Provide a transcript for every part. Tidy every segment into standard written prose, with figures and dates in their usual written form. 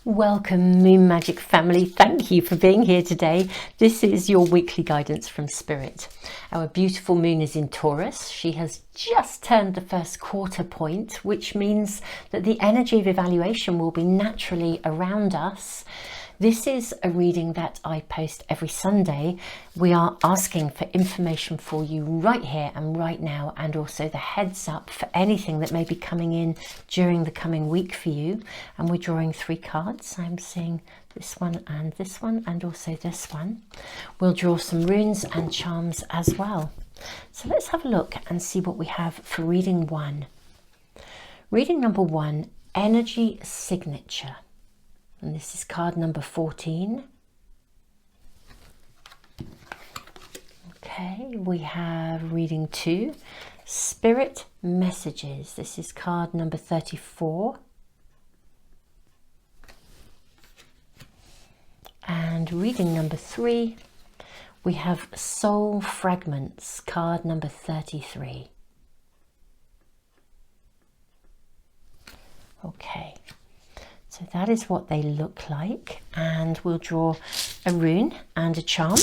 Welcome, Moon Magic family. Thank you for being here today. This is your weekly guidance from Spirit. Our beautiful moon is in Taurus. She has just turned the first quarter point, which means that the energy of evaluation will be naturally around us. This is a reading that I post every Sunday. We are asking for information for you right here and right now, and also the heads up for anything that may be coming in during the coming week for you. And we're drawing 3 cards. I'm seeing this one and also this one. We'll draw some runes and charms as well. So let's have a look and see what we have for reading 1. Reading number 1, Energy Signature. And this is card number 14. Okay, we have reading 2, Spirit Messages. This is card number 34. And reading number 3, we have Soul Fragments, card number 33. Okay. So that is what they look like, and we'll draw a rune and a charm.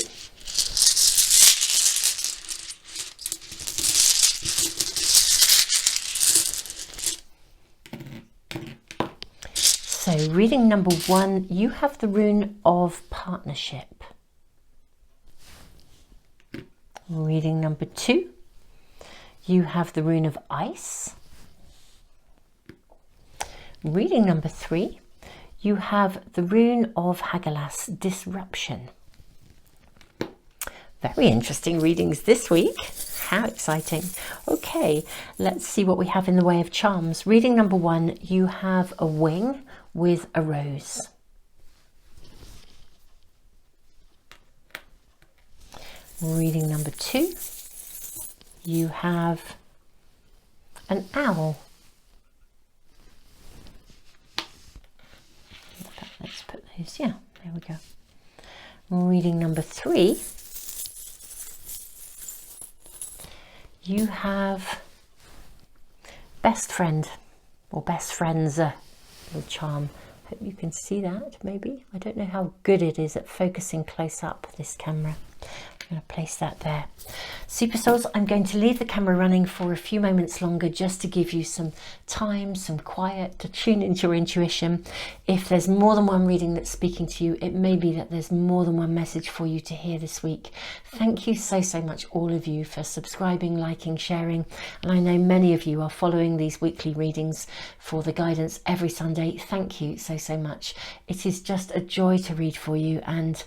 So reading number 1, you have the rune of partnership. Reading number 2, you have the rune of ice. Reading number 3, you have the rune of Hagalaz, Disruption. Very interesting readings this week. How exciting. Okay, let's see what we have in the way of charms. Reading number 1, you have a wing with a rose. Reading number 2, you have an owl. Let's put those, yeah, there we go. Reading number 3, you have best friend or best friends, little charm. Hope you can see that, maybe. I don't know how good it is at focusing close up, this camera. I'm going to place that there. Super Souls, I'm going to leave the camera running for a few moments longer just to give you some time, some quiet, to tune into your intuition. If there's more than one reading that's speaking to you, it may be that there's more than one message for you to hear this week. Thank you so much, all of you, for subscribing, liking, sharing. And I know many of you are following these weekly readings for the guidance every Sunday. Thank you so much. It is just a joy to read for you, and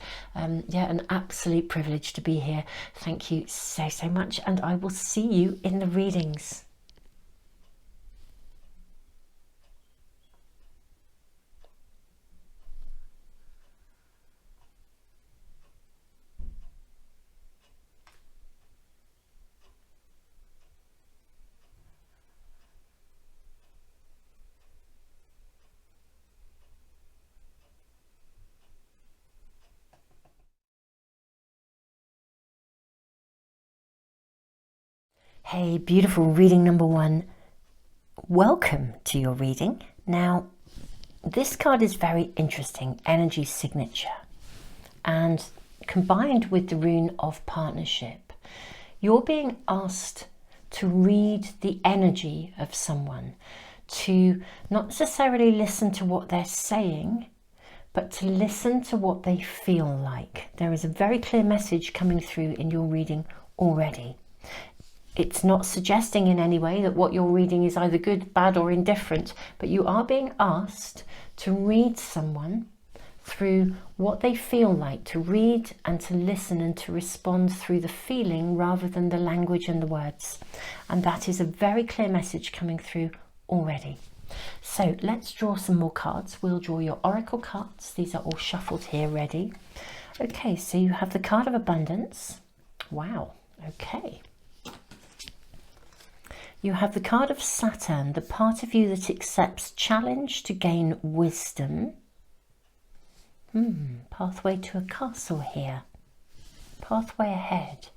yeah, an absolute privilege to be here. Thank you so much, and I will see you in the readings. Hey, beautiful reading number 1. Welcome to your reading. Now, this card is very interesting, Energy Signature. And combined with the rune of partnership, you're being asked to read the energy of someone, to not necessarily listen to what they're saying, but to listen to what they feel like. There is a very clear message coming through in your reading already. It's not suggesting in any way that what you're reading is either good, bad, or indifferent, but you are being asked to read someone through what they feel like, to read and to listen and to respond through the feeling rather than the language and the words. And that is a very clear message coming through already. So let's draw some more cards. We'll draw your oracle cards. These are all shuffled here, ready. Okay, so you have the card of abundance. Wow, okay. You have the card of Saturn, the part of you that accepts challenge to gain wisdom. Pathway to a castle here. Pathway ahead.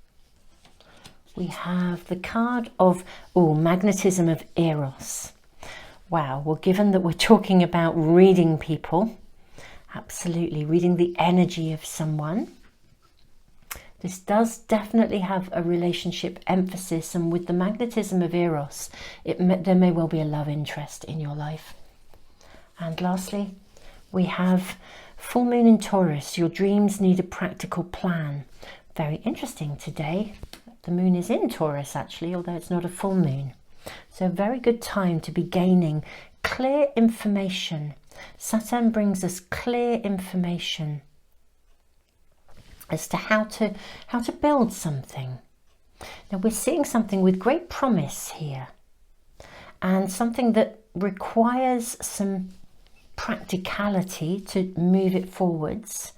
We have the card of magnetism of Eros. Wow, well, given that we're talking about reading people, Absolutely. Reading the energy of someone. This does definitely have a relationship emphasis, and with the magnetism of Eros, there may well be a love interest in your life. And lastly, we have full moon in Taurus. Your dreams need a practical plan. Very interesting today. The moon is in Taurus actually, although it's not a full moon. So a very good time to be gaining clear information. Saturn brings us clear information as to how to build something. Now we're seeing something with great promise here, and something that requires some practicality to move it forwards,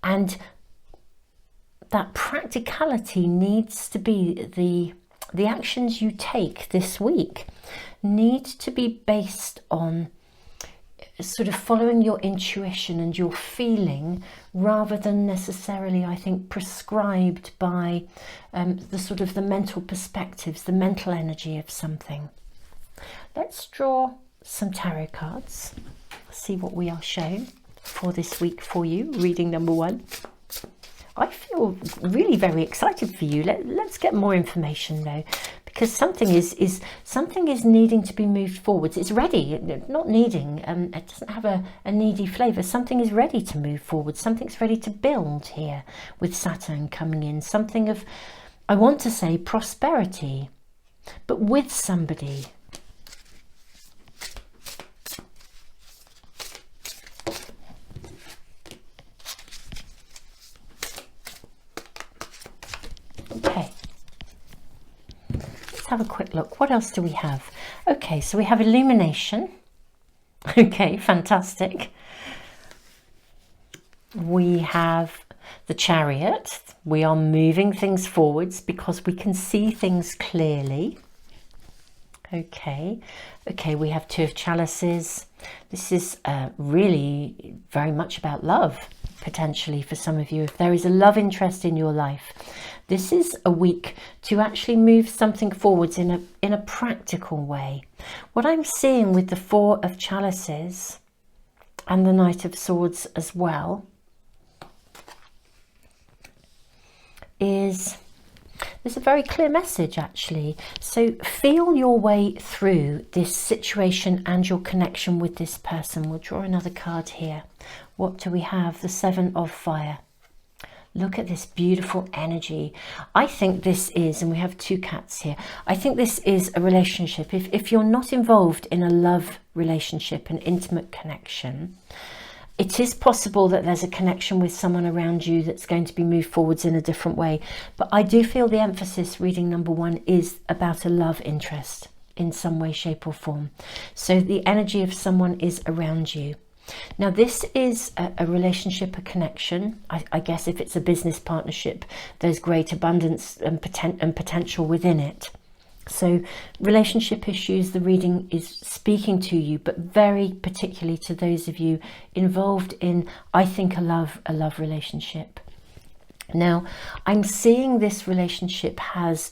and that practicality needs to be the actions you take this week need to be based on sort of following your intuition and your feeling, rather than necessarily, I think, prescribed by the mental perspectives, the mental energy of something. Let's draw some tarot cards, see what we are shown for this week for you. Reading number 1. I feel really very excited for you. Let's get more information though, because something is needing to be moved forwards. It's ready, not needing. It doesn't have a needy flavour. Something is ready to move forward. Something's ready to build here with Saturn coming in. Something of, I want to say, prosperity, but with somebody. Okay, let's have a quick look. What else do we have? Okay, so we have illumination. Okay, fantastic. We have the Chariot. We are moving things forwards because we can see things clearly. Okay, we have Two of Chalices. This is really very much about love, potentially, for some of you. If there is a love interest in your life, this is a week to actually move something forwards in a practical way. What I'm seeing with the Four of Chalices and the Knight of Swords as well is, there's a very clear message actually. So feel your way through this situation and your connection with this person. We'll draw another card here. What do we have? The Seven of Fire. Look at this beautiful energy. I think this is, and we have two cats here, I think this is a relationship. If you're not involved in a love relationship, an intimate connection, it is possible that there's a connection with someone around you that's going to be moved forwards in a different way. But I do feel the emphasis, reading number 1, is about a love interest in some way, shape or form. So the energy of someone is around you. Now this is a relationship, a connection. I guess if it's a business partnership, there's great abundance and potential within it. So relationship issues, the reading is speaking to you, but very particularly to those of you involved in, I think, a love relationship. Now, I'm seeing this relationship has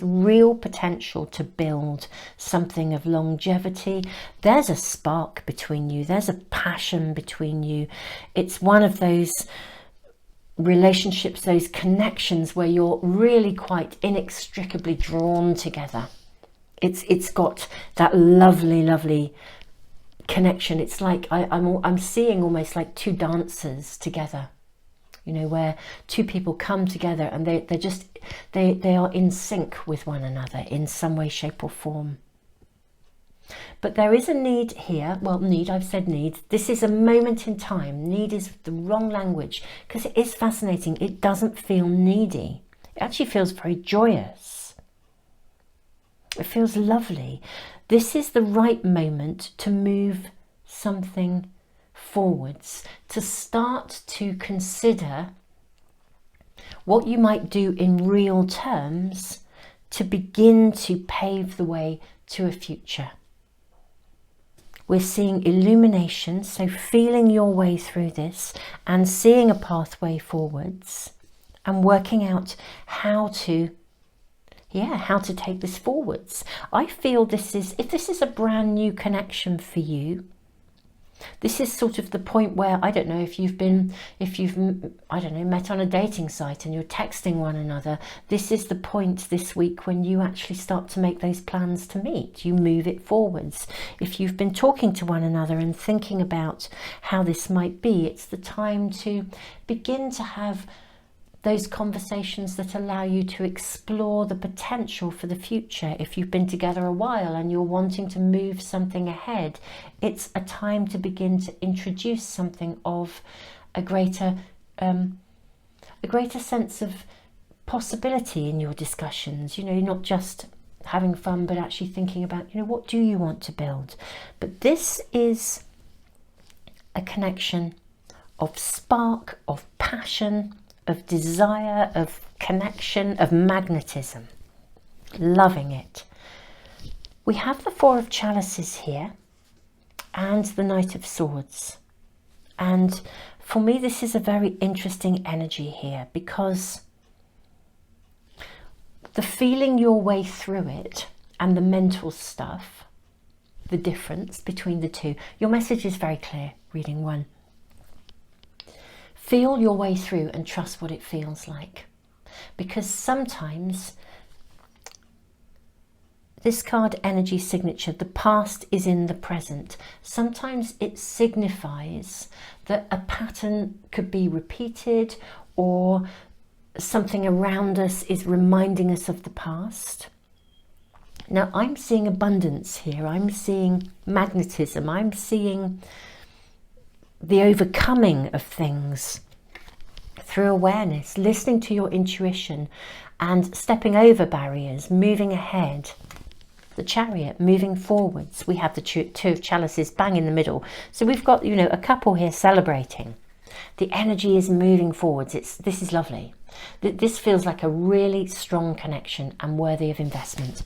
real potential to build something of longevity. There's a spark between you. There's a passion between you. It's one of those relationships, those connections where you're really quite inextricably drawn together. It's got that lovely connection. It's like I'm seeing almost like two dancers together, you know, where two people come together and they are in sync with one another in some way, shape or form. But there is a need here. Well, need, I've said need. This is a moment in time. Need is the wrong language because it is fascinating. It doesn't feel needy. It actually feels very joyous. It feels lovely. This is the right moment to move something forwards, to start to consider what you might do in real terms to begin to pave the way to a future. We're seeing illumination, so feeling your way through this and seeing a pathway forwards and working out how to take this forwards. I feel this is, if this is a brand new connection for you, This is sort of the point where, I don't know, if you've I don't know, met on a dating site and you're texting one another, this is the point this week when you actually start to make those plans to meet. You move it forwards. If you've been talking to one another and thinking about how this might be, it's the time to begin to have those conversations that allow you to explore the potential for the future. If you've been together a while and you're wanting to move something ahead, it's a time to begin to introduce something of a greater sense of possibility in your discussions. You know, not just having fun, but actually thinking about, you know, what do you want to build? But this is a connection of spark, of passion, of desire, of connection, of magnetism. Loving it. We have the Four of Chalices here and the Knight of Swords. And for me, this is a very interesting energy here, because the feeling your way through it and the mental stuff, the difference between the two. Your message is very clear, reading 1. Feel your way through and trust what it feels like. Because sometimes this card energy signature, the past is in the present. Sometimes it signifies that a pattern could be repeated, or something around us is reminding us of the past. Now, I'm seeing abundance here. I'm seeing magnetism. I'm seeing the overcoming of things through awareness, listening to your intuition and stepping over barriers, moving ahead. The Chariot, moving forwards. We have the Two of Chalices bang in the middle. So we've got, you know, a couple here celebrating. The energy is moving forwards. This is lovely. This feels like a really strong connection and worthy of investment.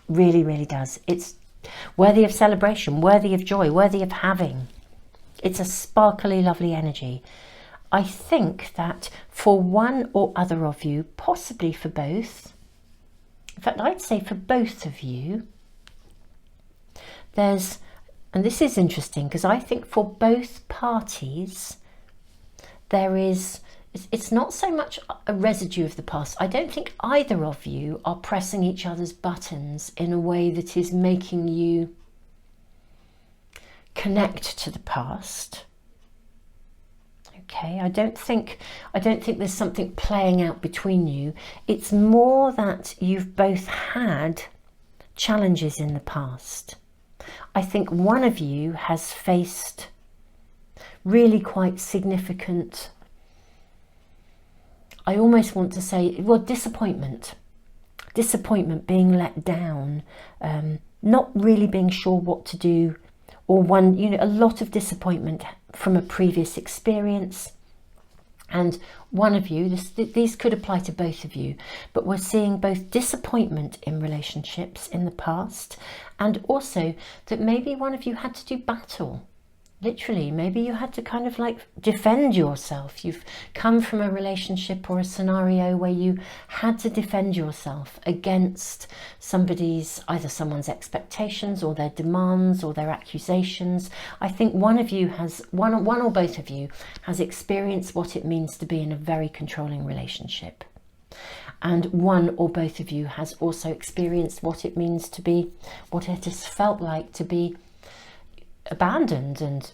Really, really does. It's worthy of celebration, worthy of joy, worthy of having. It's a sparkly, lovely energy. I think that for one or other of you, possibly for both, in fact, I'd say for both of you, and this is interesting, because I think for both parties, it's not so much a residue of the past. I don't think either of you are pressing each other's buttons in a way that is making you connect to the past. Okay, I don't think there's something playing out between you. It's more that you've both had challenges in the past. I think one of you has faced really quite significant, I almost want to say, well, disappointment, being let down, not really being sure what to do, or a lot of disappointment from a previous experience. And one of you, these could apply to both of you, but we're seeing both disappointment in relationships in the past, and also that maybe one of you had to do battle. Literally, maybe you had to kind of like defend yourself. You've come from a relationship or a scenario where you had to defend yourself against either someone's expectations or their demands or their accusations. I think one or both of you has experienced what it means to be in a very controlling relationship. And one or both of you has also experienced what it means to be, what it has felt like to be abandoned and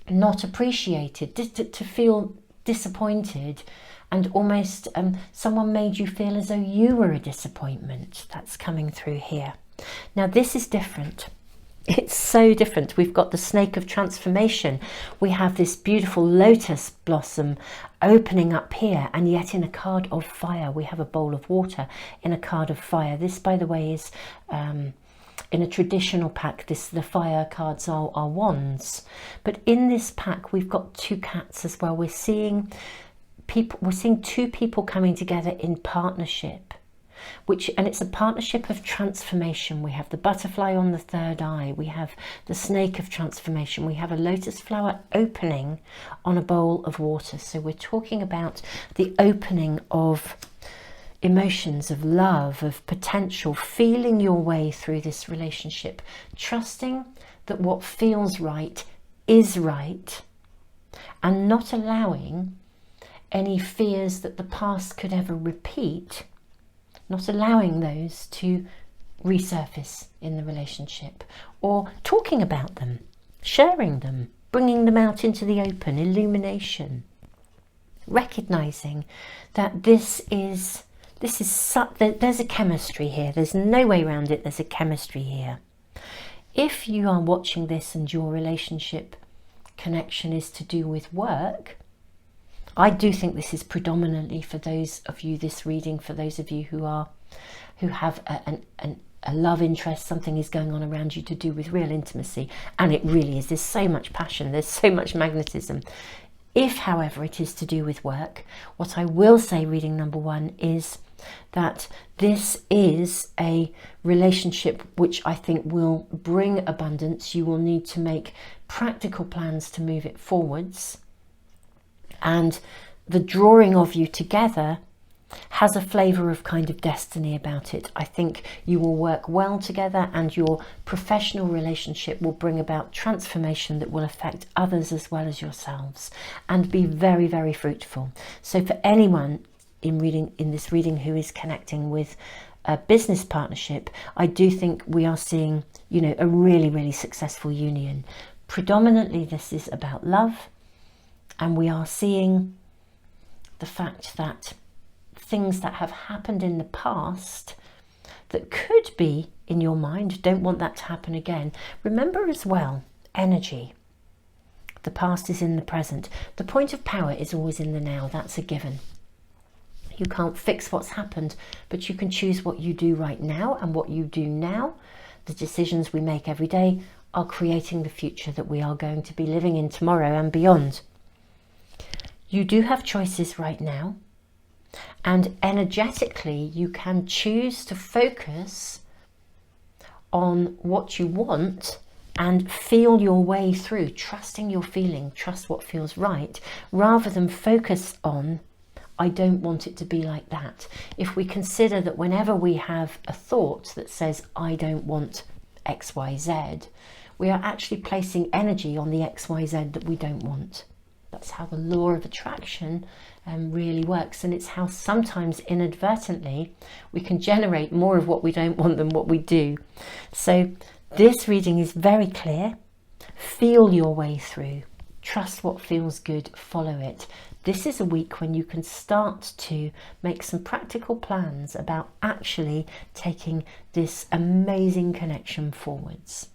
not appreciated, to feel disappointed, and almost someone made you feel as though you were a disappointment. That's coming through here. Now this is different. It's so different. We've got the Snake of Transformation. We have this beautiful lotus blossom opening up here, and yet in a card of fire we have a bowl of water in a card of fire. This, by the way, is in a traditional pack, the fire cards are wands, but in this pack we've got two cats as well. We're seeing two people coming together in partnership, and it's a partnership of transformation. We have the butterfly on the third eye, we have the Snake of Transformation, we have a lotus flower opening on a bowl of water. So we're talking about the opening of emotions, of love, of potential, feeling your way through this relationship, trusting that what feels right is right, and not allowing any fears that the past could ever repeat, not allowing those to resurface in the relationship, or talking about them, sharing them, bringing them out into the open, illumination, recognizing that there's a chemistry here. There's no way around it. There's a chemistry here. If you are watching this and your relationship connection is to do with work, I do think this is predominantly for those of you, this reading, for those of you who have a love interest, something is going on around you to do with real intimacy, and it really is. There's so much passion, there's so much magnetism. If, however, it is to do with work, what I will say, reading number one, is that this is a relationship which I think will bring abundance. You will need to make practical plans to move it forwards, and the drawing of you together has a flavour of kind of destiny about it. I think you will work well together, and your professional relationship will bring about transformation that will affect others as well as yourselves, and be very, very fruitful. So for anyone in this reading who is connecting with a business partnership, I do think we are seeing, a really, really successful union. Predominantly this is about love, and we are seeing the fact that things that have happened in the past that could be in your mind, don't want that to happen again. Remember as well, energy. The past is in the present. The point of power is always in the now. That's a given. You can't fix what's happened, but you can choose what you do right now, and what you do now, the decisions we make every day, are creating the future that we are going to be living in tomorrow and beyond. You do have choices right now, and energetically you can choose to focus on what you want and feel your way through, trusting your feeling, trust what feels right, rather than focus on, I don't want it to be like that. If we consider that whenever we have a thought that says, I don't want XYZ, we are actually placing energy on the XYZ that we don't want. That's how the law of attraction really works, and it's how sometimes inadvertently we can generate more of what we don't want than what we do. So this reading is very clear. Feel your way through. Trust what feels good. Follow it. This is a week when you can start to make some practical plans about actually taking this amazing connection forwards.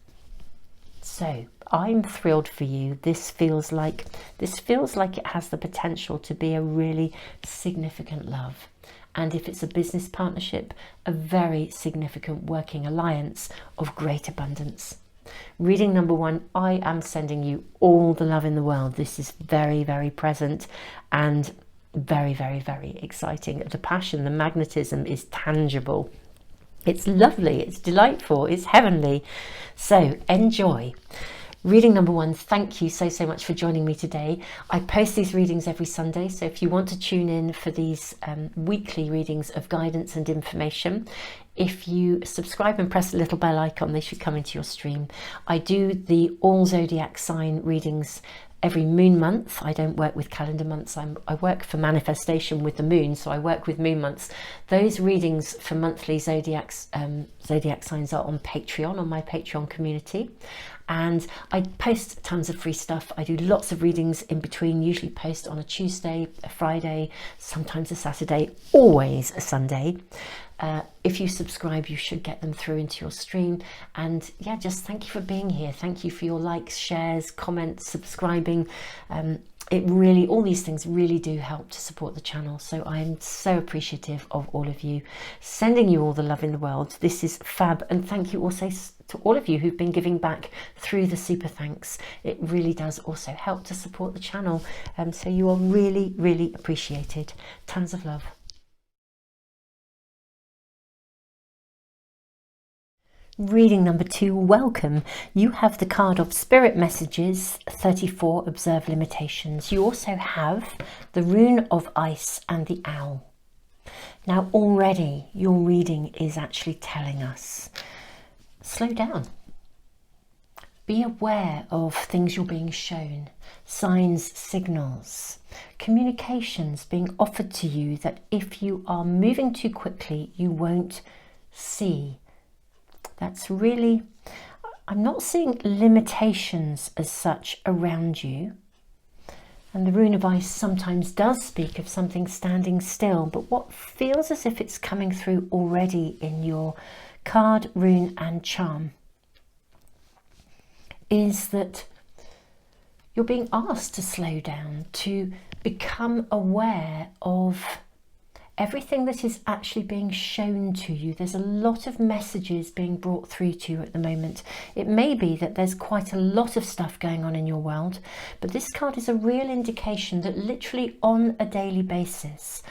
So I'm thrilled for you. This feels like it has the potential to be a really significant love. And if it's a business partnership, a very significant working alliance of great abundance. Reading number one, I am sending you all the love in the world. This is very, very present and very, very, very exciting. The passion, the magnetism is tangible. It's lovely, it's delightful, it's heavenly. So enjoy. Reading number one, thank you so much for joining me today. I post these readings every Sunday, so if you want to tune in for these weekly readings of guidance and information, if you subscribe and press the little bell icon, they should come into your stream. I do the all zodiac sign readings every moon month. I don't work with calendar months. I work for manifestation with the moon, so I work with moon months. Those readings for monthly zodiac signs are on Patreon, on my Patreon community. And I post tons of free stuff. I do lots of readings in between, usually post on a Tuesday, a Friday, sometimes a Saturday, always a Sunday. If you subscribe, you should get them through into your stream. And yeah, just thank you for being here. Thank you for your likes, shares, comments, subscribing. It really, all these things really do help to support the channel. So I am so appreciative of all of you, sending you all the love in the world. This is fab. And thank you also to all of you who've been giving back through the super thanks. It really does also help to support the channel. So you are really, really appreciated. Tons of love. Reading number two, welcome. You have the card of Spirit Messages 34, Observe Limitations. You also have the Rune of Ice and the Owl. Now already your reading is actually telling us, slow down. Be aware of things you're being shown, signs, signals, communications being offered to you that if you are moving too quickly, you won't see. That's really, I'm not seeing limitations as such around you. And the Rune of Ice sometimes does speak of something standing still, but what feels as if it's coming through already in your card, rune and charm is that you're being asked to slow down, to become aware of everything that is actually being shown to you. There's a lot of messages being brought through to you at the moment. It may be that there's quite a lot of stuff going on in your world, but this card is a real indication that literally on a daily basis,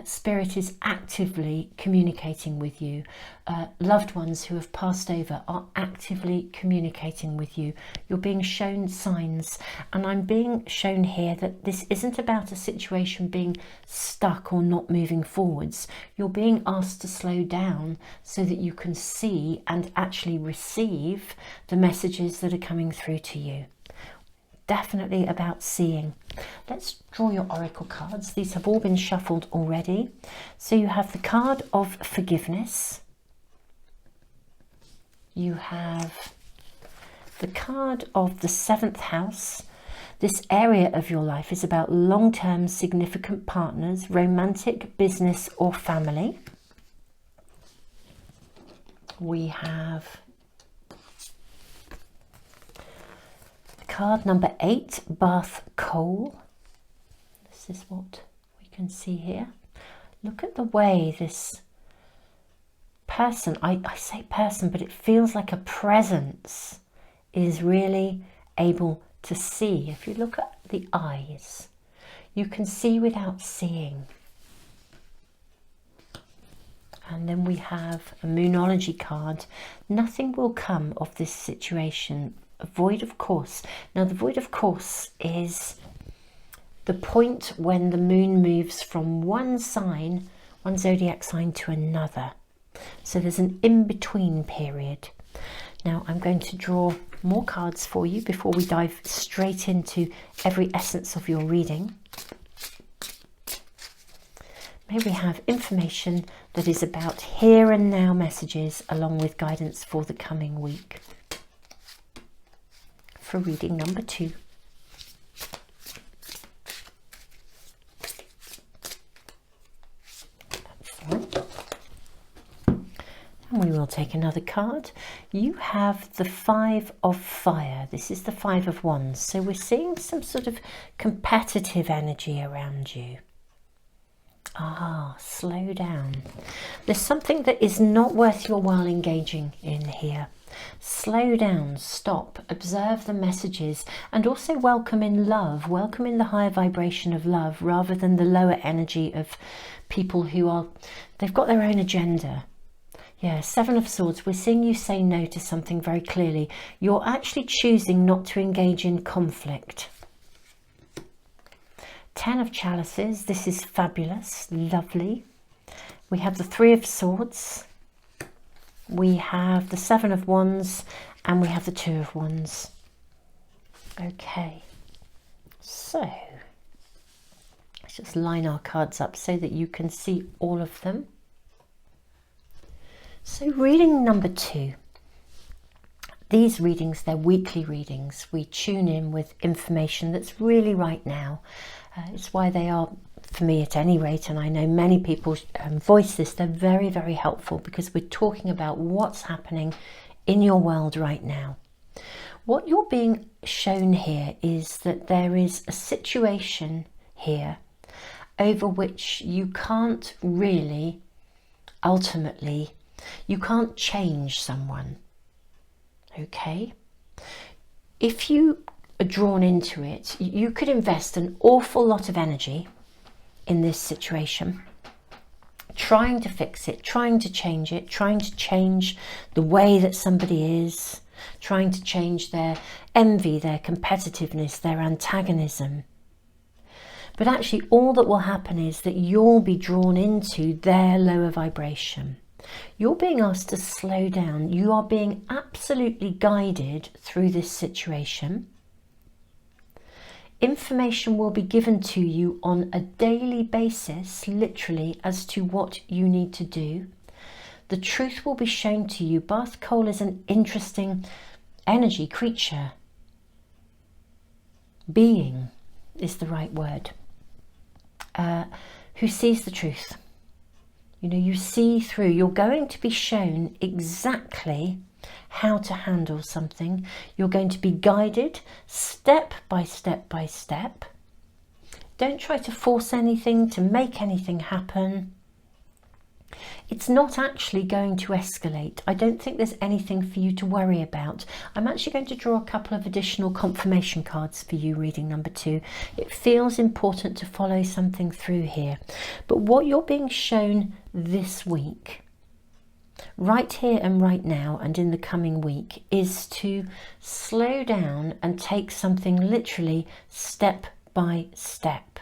Spirit is actively communicating with you. Loved ones who have passed over are actively communicating with you. You're being shown signs, and I'm being shown here that this isn't about a situation being stuck or not moving forwards. You're being asked to slow down so that you can see and actually receive the messages that are coming through to you. Definitely about seeing. Let's draw your oracle cards. These have all been shuffled already. So you have the card of forgiveness. You have the card of the 7th house. This area of your life is about long-term significant partners, romantic, business or family. We have card number 8, Bath Coal. This is what we can see here. Look at the way this person, I say person, but it feels like a presence, is really able to see. If you look at the eyes, you can see without seeing. And then we have a Moonology card. Nothing will come of this situation. A void of course. Now the void of course is the point when the moon moves from one sign, one zodiac sign, to another. So there's an in-between period. Now I'm going to draw more cards for you before we dive straight into every essence of your reading. May we have information that is about here and now messages along with guidance for the coming week. For reading number 2. That's fine. And we will take another card. You have the 5 of Fire. This is the 5 of Wands. So we're seeing some sort of competitive energy around you. Slow down. There's something that is not worth your while engaging in here. Slow down, stop, observe the messages, and also welcome in love, welcome in the higher vibration of love rather than the lower energy of people who are, they've got their own agenda. Yeah, 7 of Swords, we're seeing you say no to something very clearly. You're actually choosing not to engage in conflict. 10 of Chalices, this is fabulous, lovely. We have the 3 of Swords. We have the 7 of Wands and we have the 2 of Wands. Okay, so let's just line our cards up so that you can see all of them. So reading number 2. These readings, they're weekly readings. We tune in with information that's really right now. It's why they are, for me at any rate, and I know many people voice this, they're very, very helpful because we're talking about what's happening in your world right now. What you're being shown here is that there is a situation here over which you can't really, ultimately, you can't change someone, okay? If you are drawn into it, you could invest an awful lot of energy in this situation, trying to fix it, trying to change it, trying to change the way that somebody is, trying to change their envy, their competitiveness, their antagonism. But actually all that will happen is that you'll be drawn into their lower vibration. You're being asked to slow down. You are being absolutely guided through this situation. Information will be given to you on a daily basis, literally, as to what you need to do. The truth will be shown to you. Bath Cole is an interesting energy creature. Being is the right word. Who sees the truth. You know, you see through. You're going to be shown exactly how to handle something. You're going to be guided step by step by step. Don't try to force anything, to make anything happen. It's not actually going to escalate. I don't think there's anything for you to worry about. I'm actually going to draw a couple of additional confirmation cards for you, reading number 2. It feels important to follow something through here. But what you're being shown this week, right here and right now and in the coming week, is to slow down and take something literally step by step.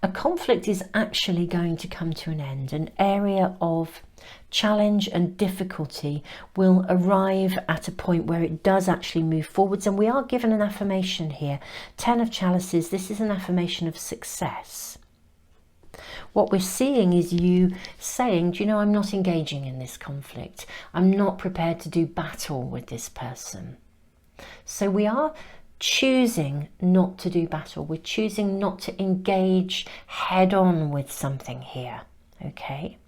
A conflict is actually going to come to an end. An area of challenge and difficulty will arrive at a point where it does actually move forwards, and we are given an affirmation here. 10 of Chalices, this is an affirmation of success. What we're seeing is you saying, do you know, I'm not engaging in this conflict. I'm not prepared to do battle with this person. So we are choosing not to do battle. We're choosing not to engage head on with something here. Okay.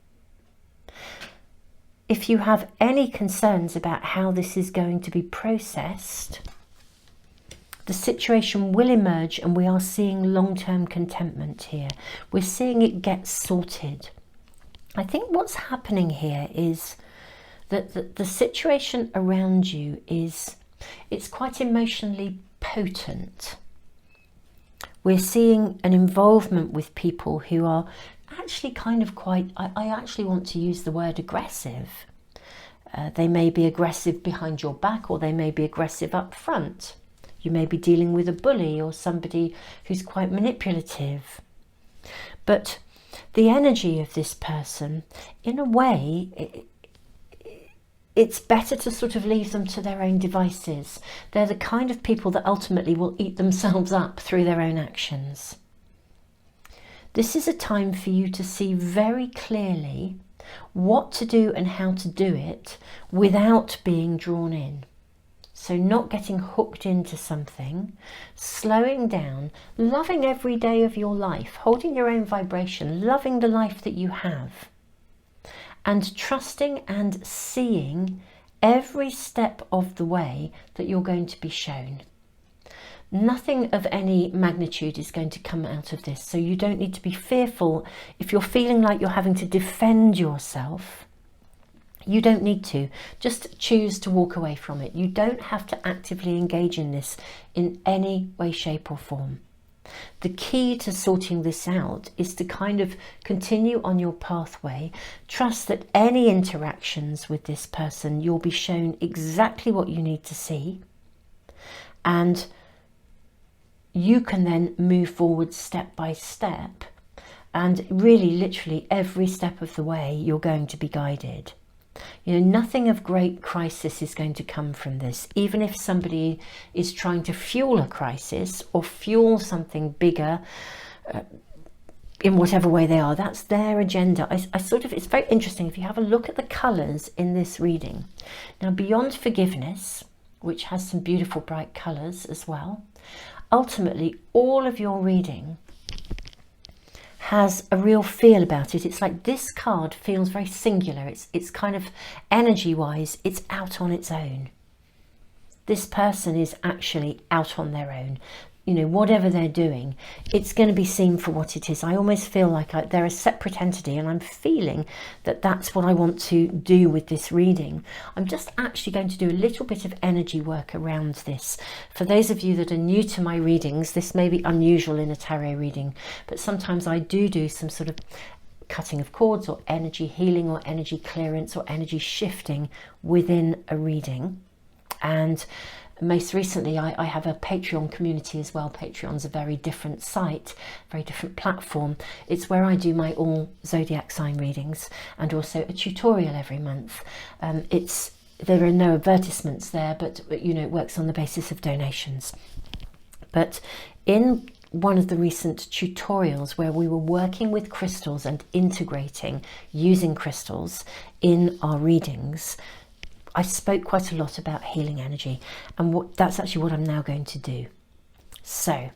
If you have any concerns about how this is going to be processed, the situation will emerge, and we are seeing long-term contentment here. We're seeing it get sorted. I think what's happening here is that the situation around you it's quite emotionally potent. We're seeing an involvement with people who are actually kind of quite, I actually want to use the word aggressive. They may be aggressive behind your back, or they may be aggressive up front. You may be dealing with a bully or somebody who's quite manipulative. But the energy of this person, in a way, it's better to sort of leave them to their own devices. They're the kind of people that ultimately will eat themselves up through their own actions. This is a time for you to see very clearly what to do and how to do it without being drawn in. So not getting hooked into something, slowing down, loving every day of your life, holding your own vibration, loving the life that you have, and trusting and seeing every step of the way that you're going to be shown. Nothing of any magnitude is going to come out of this, so you don't need to be fearful. If you're feeling like you're having to defend yourself, you don't need to. Just choose to walk away from it. You don't have to actively engage in this in any way, shape or form. The key to sorting this out is to kind of continue on your pathway. Trust that any interactions with this person, you'll be shown exactly what you need to see. And you can then move forward step by step. And really, literally, every step of the way, you're going to be guided. You know, nothing of great crisis is going to come from this. Even if somebody is trying to fuel a crisis or fuel something bigger, in whatever way they are, that's their agenda. It's very interesting if you have a look at the colours in this reading. Now, beyond forgiveness, which has some beautiful bright colours as well, ultimately all of your reading has a real feel about it. It's like this card feels very singular. It's kind of energy-wise, it's out on its own. This person is actually out on their own. You know, whatever they're doing, it's going to be seen for what it is. I almost feel like they're a separate entity, and I'm feeling that that's what I want to do with this reading. I'm just actually going to do a little bit of energy work around this. For those of you that are new to my readings, this may be unusual in a tarot reading, but sometimes I do some sort of cutting of cords or energy healing or energy clearance or energy shifting within a reading. And Most recently, I have a Patreon community as well. Patreon's a very different site, very different platform. It's where I do my all zodiac sign readings and also a tutorial every month. There are no advertisements there, but you know, it works on the basis of donations. But in one of the recent tutorials where we were working with crystals and integrating using crystals in our readings, I spoke quite a lot about healing energy, and that's actually what I'm now going to do. So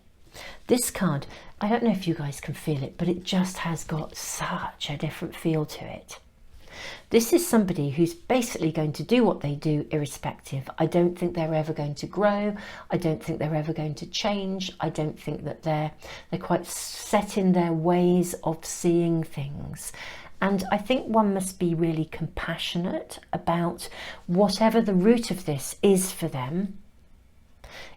this card, I don't know if you guys can feel it, but it just has got such a different feel to it. This is somebody who's basically going to do what they do irrespective. I don't think they're ever going to grow. I don't think they're ever going to change. I don't think that they're quite set in their ways of seeing things. And I think one must be really compassionate about whatever the root of this is for them.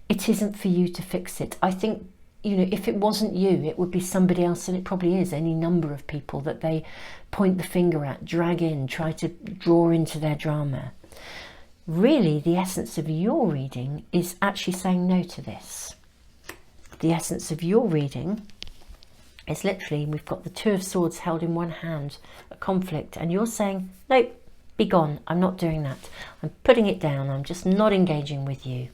It isn't for you to fix it. I think, you know, if it wasn't you, it would be somebody else, and it probably is any number of people that they point the finger at, drag in, try to draw into their drama. Really, the essence of your reading is actually saying no to this. The essence of your reading is literally, we've got the Two of Swords held in one hand, a conflict, and you're saying, nope, be gone, I'm not doing that. I'm putting it down, I'm just not engaging with you.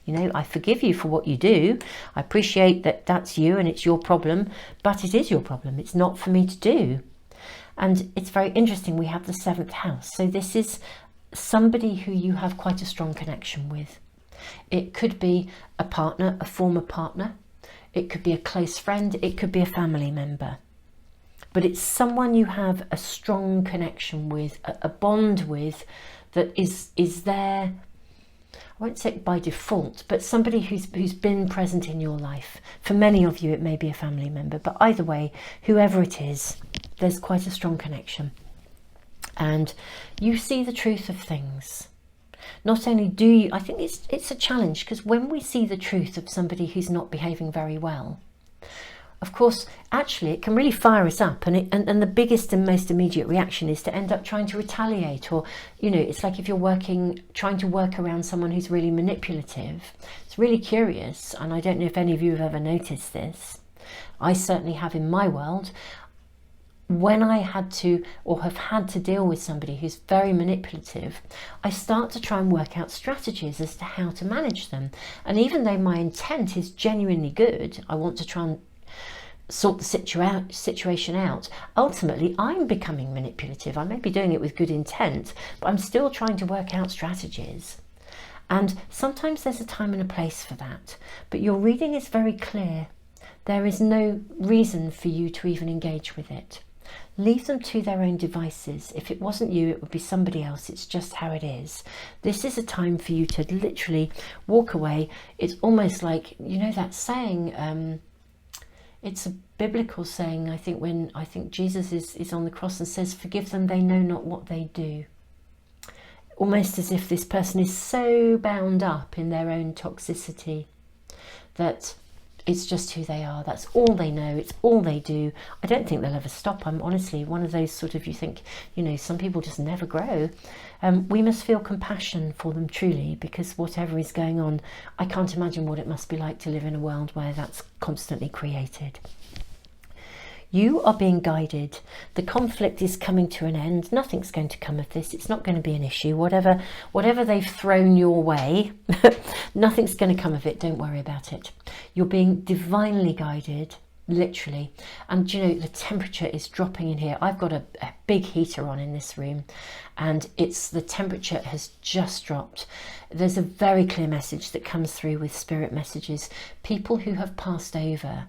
You know, I forgive you for what you do. I appreciate that that's you and it's your problem, but it is your problem. It's not for me to do. And it's very interesting. We have the 7th house. So this is somebody who you have quite a strong connection with. It could be a partner, a former partner. It could be a close friend. It could be a family member. But it's someone you have a strong connection with, a bond with, that is there. I won't say by default, but somebody who's been present in your life. For many of you, it may be a family member, but either way, whoever it is, there's quite a strong connection. And you see the truth of things. Not only do you, I think it's a challenge, because when we see the truth of somebody who's not behaving very well, of course, actually, it can really fire us up, and the biggest and most immediate reaction is to end up trying to retaliate, or, you know, it's like if you're trying to work around someone who's really manipulative. It's really curious, and I don't know if any of you have ever noticed this. I certainly have in my world. When I had to, or have had to deal with somebody who's very manipulative, I start to try and work out strategies as to how to manage them. And even though my intent is genuinely good, I want to try and sort the situation out, ultimately I'm becoming manipulative. I may be doing it with good intent, but I'm still trying to work out strategies. And sometimes there's a time and a place for that. But your reading is very clear. There is no reason for you to even engage with it. Leave them to their own devices. If it wasn't you, it would be somebody else. It's just how it is. This is a time for you to literally walk away. It's almost like, you know that saying, it's a biblical saying, I think Jesus is on the cross and says, forgive them, they know not what they do. Almost as if this person is so bound up in their own toxicity that it's just who they are. That's all they know. It's all they do. I don't think they'll ever stop. I'm honestly one of those sort of, you think, you know, some people just never grow. We must feel compassion for them truly, because whatever is going on, I can't imagine what it must be like to live in a world where that's constantly created. You are being guided. The conflict is coming to an end. Nothing's going to come of this. It's not going to be an issue. Whatever they've thrown your way, nothing's going to come of it. Don't worry about it. You're being divinely guided, literally. And you know, the temperature is dropping in here. I've got a big heater on in this room, and the temperature has just dropped. There's a very clear message that comes through with spirit messages. People who have passed over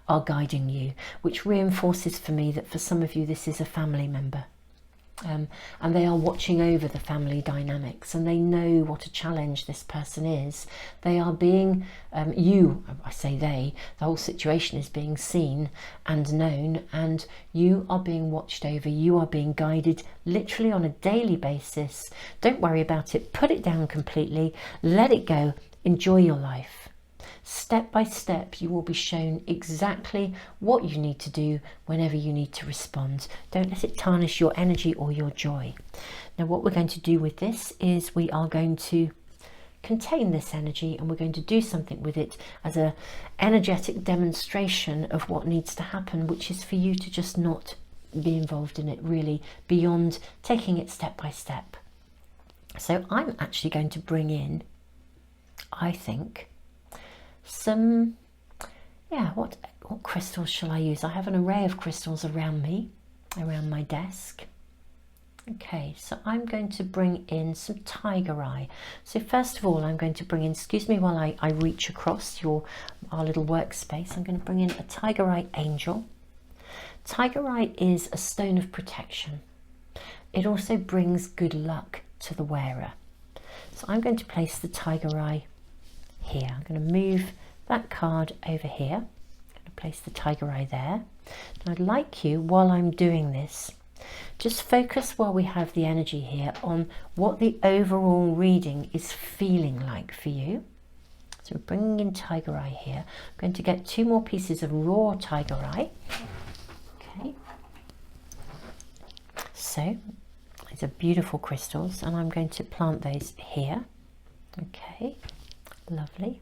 are guiding you, which reinforces for me that for some of you this is a family member, and they are watching over the family dynamics, and they know what a challenge this person is. They are being I say they, the whole situation is being seen and known, and you are being watched over. You are being guided literally on a daily basis. Don't worry about it. Put it down completely. Let it go. Enjoy your life. Step by step, you will be shown exactly what you need to do whenever you need to respond. Don't let it tarnish your energy or your joy. Now, what we're going to do with this is we are going to contain this energy, and we're going to do something with it as a energetic demonstration of what needs to happen, which is for you to just not be involved in it really, beyond taking it step by step. So I'm actually going to bring in, I think, some, what crystals shall I use? I have an array of crystals around me, around my desk. Okay, so I'm going to bring in some tiger eye. So first of all, I'm going to bring in, excuse me while I reach across our little workspace, I'm going to bring in a tiger eye angel. Tiger eye is a stone of protection. It also brings good luck to the wearer. So I'm going to place the tiger eye here. I'm going to move that card over here. I'm going to place the tiger eye there. And I'd like you, while I'm doing this, just focus while we have the energy here on what the overall reading is feeling like for you. So we're bringing in tiger eye here. I'm going to get 2 more pieces of raw tiger eye. Okay. So these are beautiful crystals, and I'm going to plant those here. Okay, lovely.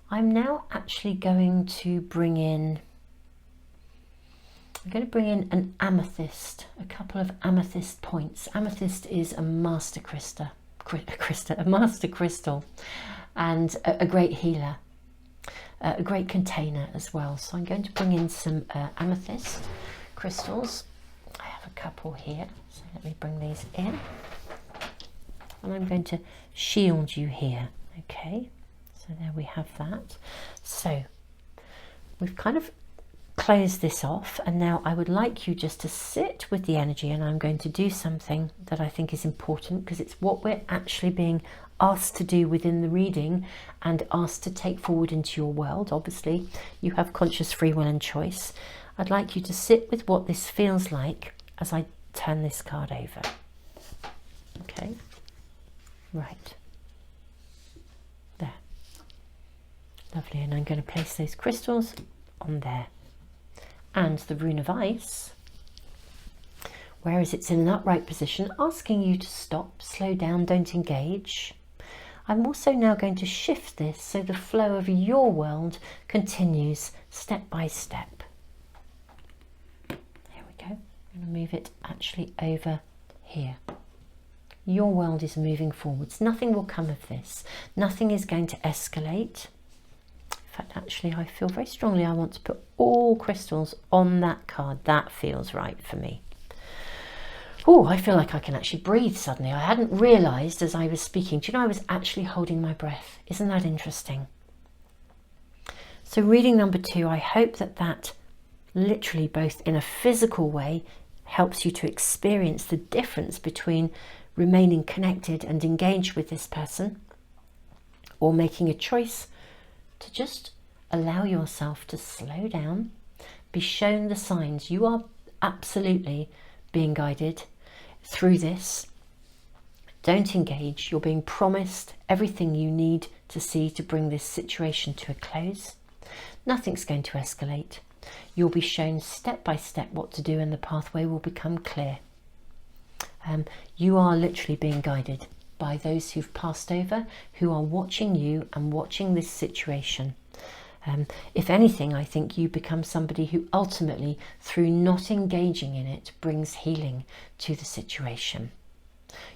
I'm now actually going to bring in an amethyst, a couple of amethyst points. Amethyst is a master crystal, and a great healer, a great container as well. So I'm going to bring in some amethyst crystals. I have a couple here, so let me bring these in. And I'm going to shield you here. Okay, so there we have that. So we've kind of close this off, and now I would like you just to sit with the energy, and I'm going to do something that I think is important because it's what we're actually being asked to do within the reading and asked to take forward into your world. Obviously you have conscious free will and choice. I'd like you to sit with what this feels like as I turn this card over. Okay, right there, lovely. And I'm going to place those crystals on there. And the rune of ice, whereas it's in an upright position, asking you to stop, slow down, don't engage. I'm also now going to shift this so the flow of your world continues step by step. Here we go. I'm going to move it actually over here. Your world is moving forwards. Nothing will come of this. Nothing is going to escalate. In fact, actually, I feel very strongly I want to put all crystals on that card. That feels right for me. Oh, I feel like I can actually breathe suddenly. I hadn't realised as I was speaking. Do you know, I was actually holding my breath. Isn't that interesting? So reading number 2, I hope that literally both in a physical way helps you to experience the difference between remaining connected and engaged with this person, or making a choice to just allow yourself to slow down, be shown the signs. You are absolutely being guided through this. Don't engage. You're being promised everything you need to see to bring this situation to a close. Nothing's going to escalate. You'll be shown step by step what to do, and the pathway will become clear. You are literally being guided by those who've passed over, who are watching you and watching this situation. If anything, I think you become somebody who ultimately, through not engaging in it, brings healing to the situation.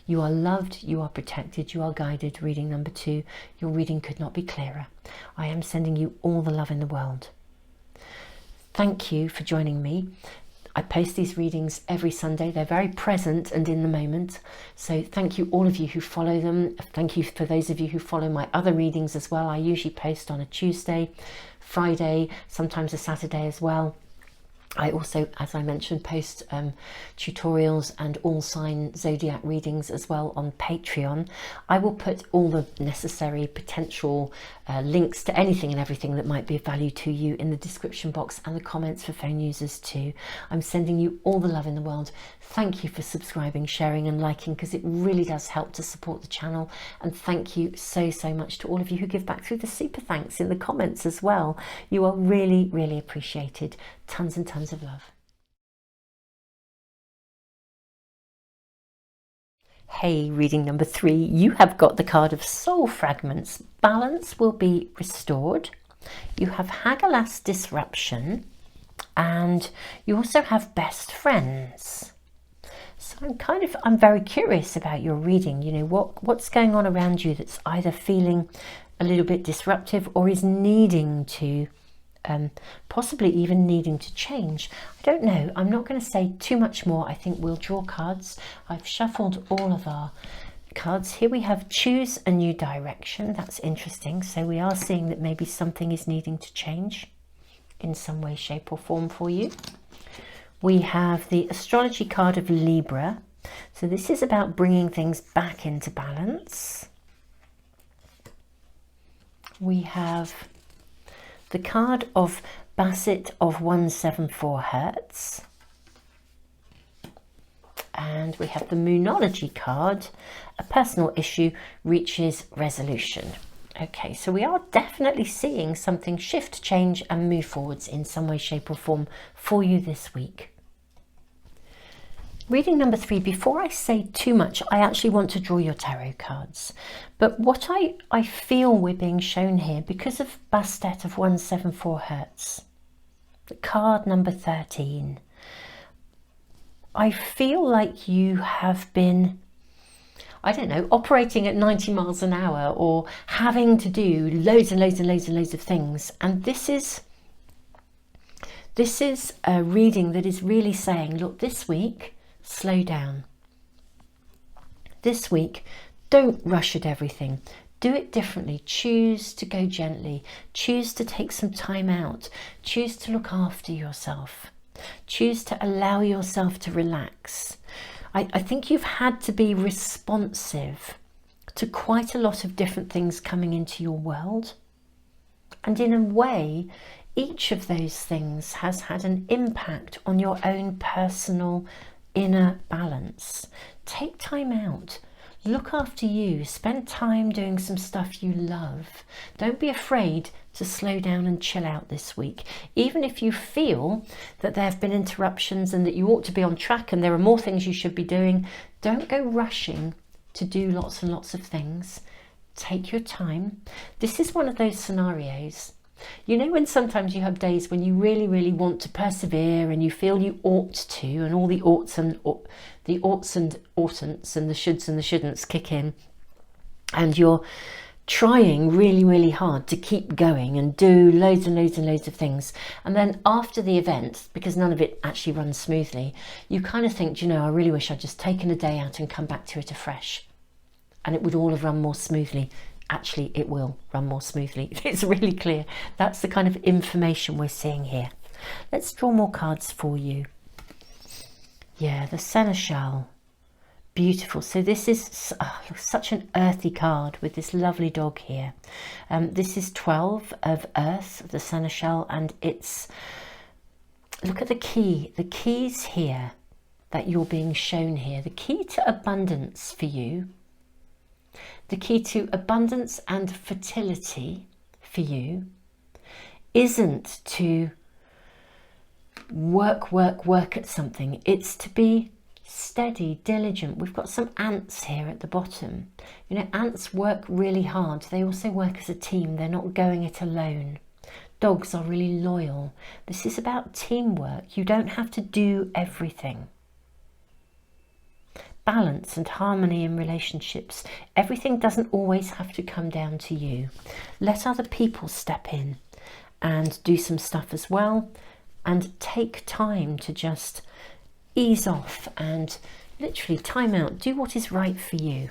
You are loved, you are protected, you are guided. Reading number 2, your reading could not be clearer. I am sending you all the love in the world. Thank you for joining me. I post these readings every Sunday. They're very present and in the moment. So thank you all of you who follow them. Thank you for those of you who follow my other readings as well. I usually post on a Tuesday, Friday, sometimes a Saturday as well. I also, as I mentioned, post tutorials and all sign zodiac readings as well on Patreon. I will put all the necessary potential links to anything and everything that might be of value to you in the description box and the comments for phone users too. I'm sending you all the love in the world. Thank you for subscribing, sharing and liking, because it really does help to support the channel. And thank you so much to all of you who give back through the super thanks in the comments as well. You are really, really appreciated. Tons and tons of love. Hey, reading number 3, you have got the card of soul fragments. Balance will be restored. You have Hagalaz disruption, and you also have best friends. So I'm very curious about your reading. You know, what's going on around you that's either feeling a little bit disruptive or is needing to possibly even needing to change. I don't know. I'm not going to say too much more. I think we'll draw cards. I've shuffled all of our cards. Here we have choose a new direction. That's interesting. So we are seeing that maybe something is needing to change in some way, shape or form for you. We have the astrology card of Libra. So this is about bringing things back into balance. We have the card of Bassett of 174 Hertz. And we have the Moonology card, a personal issue reaches resolution. Okay, so we are definitely seeing something shift, change and move forwards in some way, shape or form for you this week. Reading number 3, before I say too much, I actually want to draw your tarot cards. But what I feel we're being shown here, because of Bastet of 174 Hertz, the card number 13, I feel like you have been, I don't know, operating at 90 miles an hour or having to do loads and loads and loads and loads of things. And this is a reading that is really saying, look, this week, slow down. This week, don't rush at everything. Do it differently. Choose to go gently. Choose to take some time out. Choose to look after yourself. Choose to allow yourself to relax. I think you've had to be responsive to quite a lot of different things coming into your world. And in a way, each of those things has had an impact on your own personal inner balance. Take time out. Look after you. Spend time doing some stuff you love. Don't be afraid to slow down and chill out this week. Even if you feel that there have been interruptions and that you ought to be on track and there are more things you should be doing, don't go rushing to do lots and lots of things. Take your time. This is one of those scenarios. You know, when sometimes you have days when you really, really want to persevere and you feel you ought to, and all the oughts and oughtn'ts and the shoulds and the shouldn'ts kick in, and you're trying really, really hard to keep going and do loads and loads and loads of things. And then after the event, because none of it actually runs smoothly, you kind of think, you know, I really wish I'd just taken a day out and come back to it afresh. And it would all have run more smoothly. Actually, it will run more smoothly. It's really clear. That's the kind of information we're seeing here. Let's draw more cards for you. Yeah, the Seneschal. Beautiful. So this is such an earthy card with this lovely dog here. This is 12 of Earth, the Seneschal, and it's, look at the key. The keys here that you're being shown here. The key to abundance for you. The key to abundance and fertility for you isn't to work at something. It's to be steady, diligent. We've got some ants here at the bottom. You know, ants work really hard. They also work as a team. They're not going it alone. Dogs are really loyal. This is about teamwork. You don't have to do everything. Balance and harmony in relationships. Everything doesn't always have to come down to you. Let other people step in and do some stuff as well, and take time to just ease off and literally time out. Do what is right for you.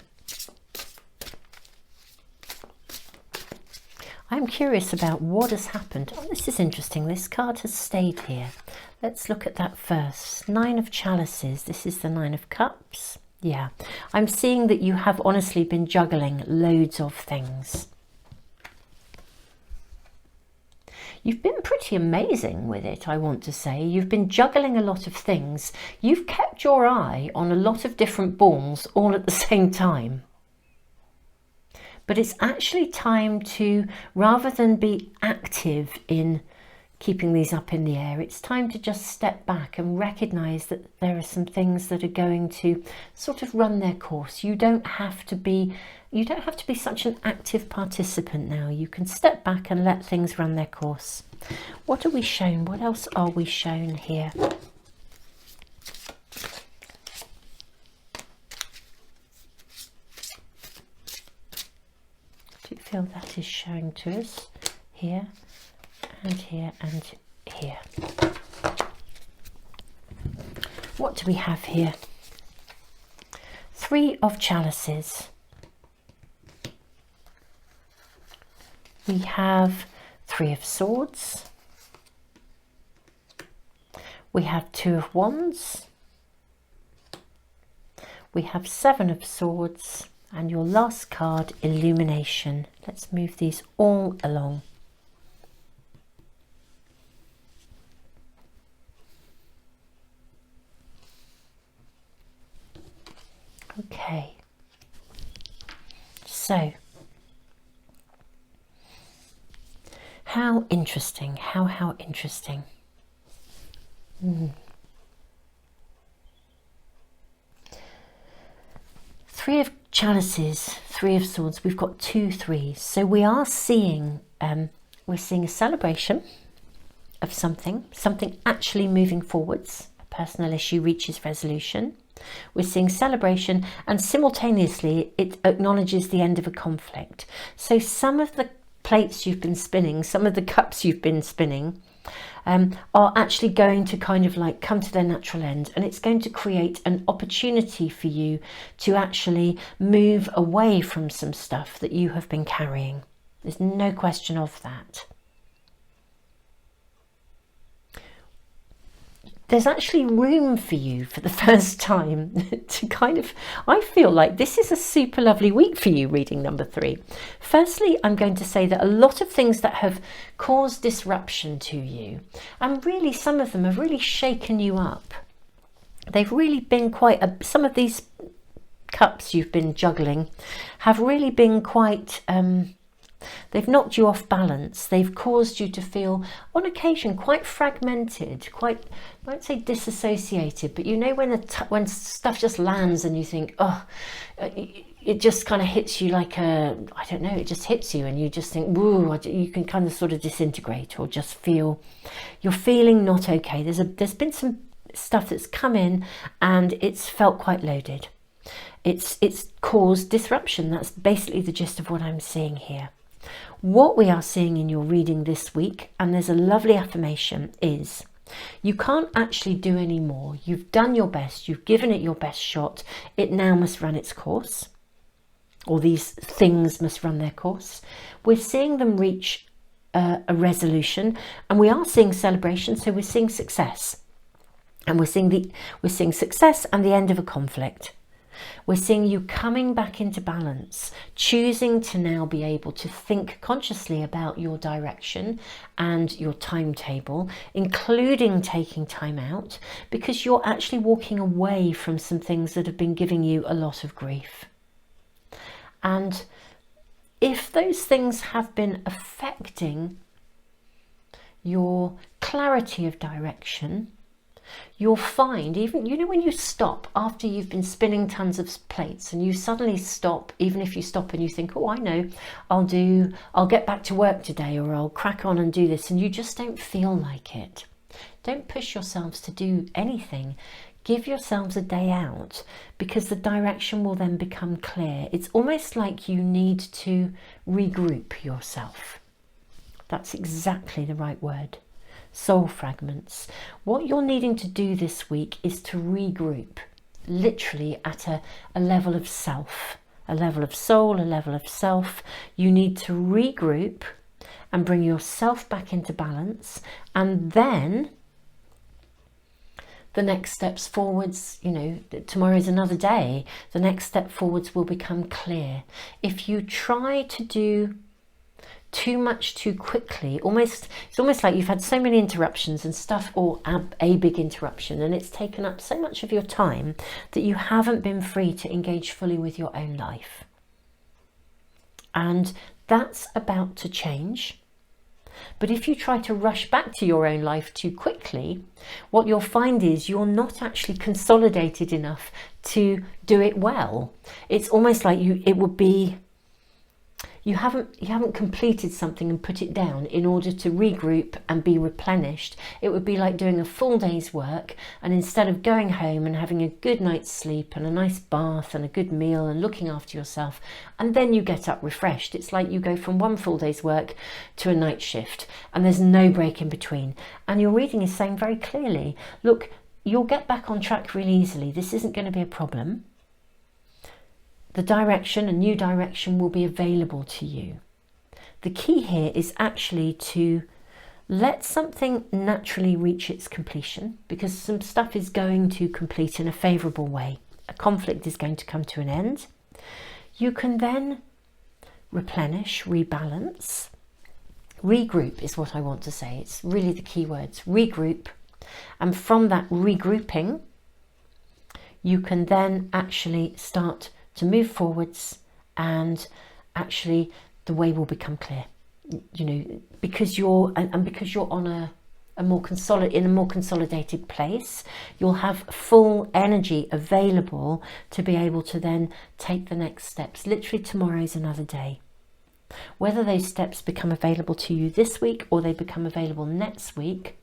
I'm curious about what has happened. Oh, this is interesting. This card has stayed here. Let's look at that first. 9 of Chalices. This is the 9 of Cups. Yeah, I'm seeing that you have honestly been juggling loads of things. You've been pretty amazing with it, I want to say. You've been juggling a lot of things. You've kept your eye on a lot of different balls all at the same time. But it's actually time to, rather than be active in keeping these up in the air. It's time to just step back and recognize that there are some things that are going to sort of run their course. You don't have to be such an active participant now. You can step back and let things run their course. What are we shown? What else are we shown here? Do you feel that is showing to us here and here and here? What do we have here? 3 of chalices. We have 3 of swords. We have 2 of wands. We have 7 of swords. And your last card, illumination. Let's move these all along. Okay. So, how interesting, how interesting. 3 of chalices, 3 of swords. We've got 2 3s. So we are seeing, we're seeing a celebration of something actually moving forwards. A personal issue reaches resolution. We're seeing celebration, and simultaneously it acknowledges the end of a conflict. So some of the plates you've been spinning, some of the cups you've been spinning, are actually going to kind of like come to their natural end, and it's going to create an opportunity for you to actually move away from some stuff that you have been carrying. There's no question of that. There's actually room for you for the first time to kind of, I feel like this is a super lovely week for you, reading number 3. Firstly, I'm going to say that a lot of things that have caused disruption to you, and really some of them have really shaken you up. They've really been some of these cups you've been juggling have really been quite, they've knocked you off balance. They've caused you to feel, on occasion, quite fragmented, quite, I won't say disassociated, but you know when stuff just lands and you think, oh, it just kind of hits you like I don't know, it just hits you and you just think, woo, you can kind of sort of disintegrate, or just feel, you're feeling not okay. There's been some stuff that's come in and it's felt quite loaded. It's caused disruption. That's basically the gist of what I'm seeing here. What we are seeing in your reading this week, and there's a lovely affirmation, is you can't actually do any more. You've done your best. You've given it your best shot. It now must run its course, or these things must run their course. We're seeing them reach a resolution, and we are seeing celebration. So we're seeing success, and we're seeing success and the end of a conflict. We're seeing you coming back into balance, choosing to now be able to think consciously about your direction and your timetable, including taking time out, because you're actually walking away from some things that have been giving you a lot of grief. And if those things have been affecting your clarity of direction, you'll find, even, you know, when you stop after you've been spinning tons of plates and you suddenly stop, even if you stop and you think, oh, I know, I'll get back to work today, or I'll crack on and do this, and you just don't feel like it. Don't push yourselves to do anything. Give yourselves a day out, because the direction will then become clear. It's almost like you need to regroup yourself. That's exactly the right word. Soul fragments. What you're needing to do this week is to regroup, literally at a level of self, a level of soul, a level of self. You need to regroup and bring yourself back into balance, and then the next steps forwards, you know, tomorrow's another day, the next step forwards will become clear. If you try to do too much too quickly, it's almost like you've had so many interruptions and stuff, or a big interruption, and it's taken up so much of your time that you haven't been free to engage fully with your own life. And that's about to change. But if you try to rush back to your own life too quickly, what you'll find is you're not actually consolidated enough to do it well. It's almost like it would be, you haven't completed something and put it down in order to regroup and be replenished. It would be like doing a full day's work, and instead of going home and having a good night's sleep and a nice bath and a good meal and looking after yourself, and then you get up refreshed, it's like you go from one full day's work to a night shift and there's no break in between. And your reading is saying very clearly, look, you'll get back on track really easily. This isn't going to be a problem. The direction, a new direction, will be available to you. The key here is actually to let something naturally reach its completion, because some stuff is going to complete in a favourable way. A conflict is going to come to an end. You can then replenish, rebalance. Regroup is what I want to say. It's really the key words. Regroup. And from that regrouping, you can then actually start to move forwards, and actually the way will become clear, you know, because you're on a more consolidated place. You'll have full energy available to be able to then take the next steps. Literally, tomorrow's another day. Whether those steps become available to you this week or they become available next week,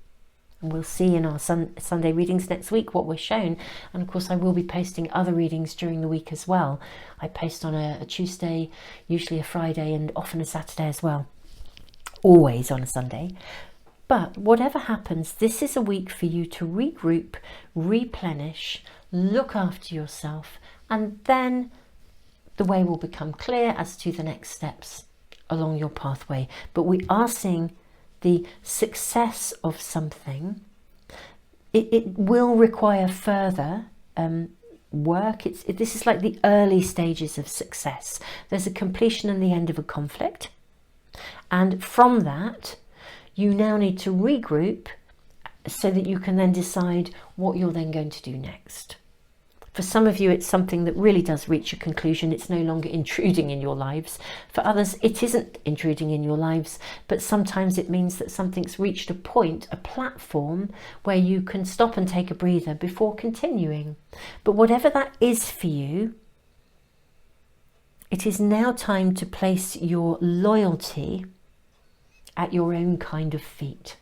and we'll see in our Sunday readings next week what we're shown. And of course, I will be posting other readings during the week as well. I post on a Tuesday, usually a Friday, and often a Saturday as well. Always on a Sunday. But whatever happens, this is a week for you to regroup, replenish, look after yourself, and then the way will become clear as to the next steps along your pathway. But we are seeing the success of something. It will require further work. This is like the early stages of success. There's a completion and the end of a conflict, and from that you now need to regroup so that you can then decide what you're then going to do next. For some of you, it's something that really does reach a conclusion. It's no longer intruding in your lives. For others, it isn't intruding in your lives, but sometimes it means that something's reached a point, a platform, where you can stop and take a breather before continuing. But whatever that is for you, it is now time to place your loyalty at your own kind of feet.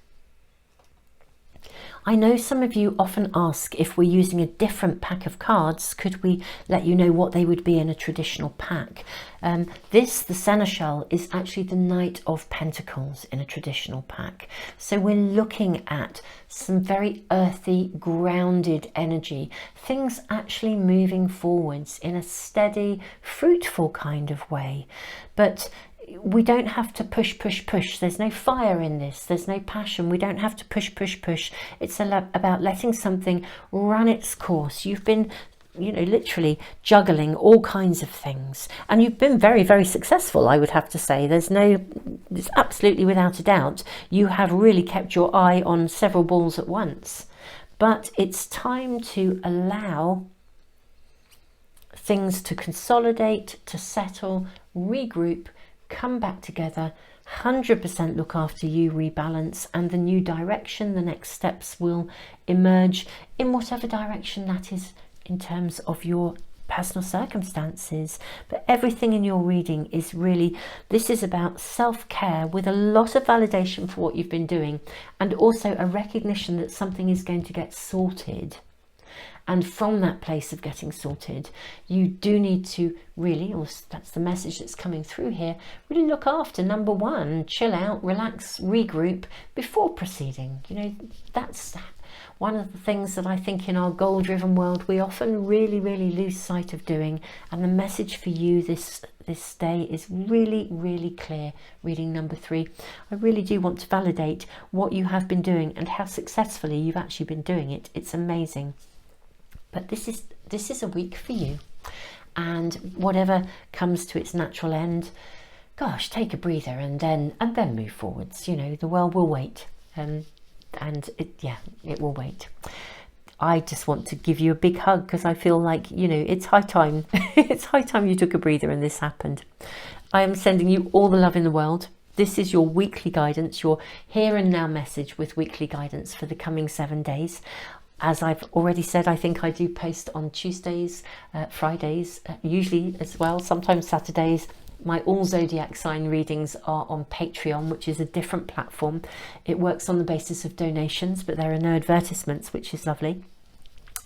I know some of you often ask if we're using a different pack of cards, could we let you know what they would be in a traditional pack? The Seneschal, is actually the Knight of Pentacles in a traditional pack. So we're looking at some very earthy, grounded energy, things actually moving forwards in a steady, fruitful kind of way. But we don't have to push. There's no fire in this. There's no passion. We don't have to push. It's about letting something run its course. You've been, literally juggling all kinds of things, and you've been very, very successful, I would have to say. It's absolutely without a doubt, you have really kept your eye on several balls at once. But it's time to allow things to consolidate, to settle, regroup, come back together, 100% look after you, rebalance, and the new direction, the next steps will emerge in whatever direction that is in terms of your personal circumstances. But everything in your reading is really, this is about self-care with a lot of validation for what you've been doing, and also a recognition that something is going to get sorted. And from that place of getting sorted, you do need to really, or that's the message that's coming through here, really look after, number one, chill out, relax, regroup before proceeding. That's one of the things that I think in our goal-driven world we often really, really lose sight of doing. And the message for you this day is really, really clear. Reading number 3, I really do want to validate what you have been doing and how successfully you've actually been doing it. It's amazing. But this is a week for you, and whatever comes to its natural end, gosh, take a breather and then move forwards. The world will wait, and it will wait. I just want to give you a big hug because I feel like it's high time. It's high time you took a breather and this happened. I am sending you all the love in the world. This is your weekly guidance, your here and now message with weekly guidance for the coming 7 days. As I've already said, I think I do post on Tuesdays, Fridays, usually as well, sometimes Saturdays. My all zodiac sign readings are on Patreon, which is a different platform. It works on the basis of donations, but there are no advertisements, which is lovely.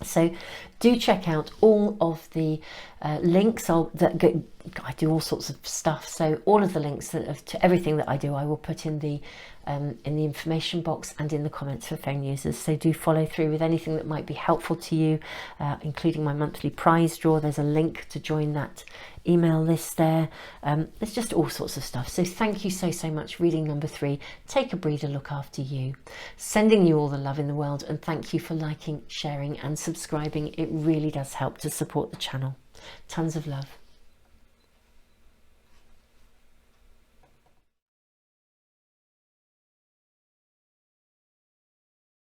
So do check out all of the links. I do all sorts of stuff, so all of the links to everything that I do, I will put in the information box and in the comments for phone users. So do follow through with anything that might be helpful to you, including my monthly prize draw. There's a link to join that email list there. There's just all sorts of stuff. So thank you so much. Reading number 3. Take a breather, look after you. Sending you all the love in the world, and thank you for liking, sharing and subscribing. It really does help to support the channel. Tons of love.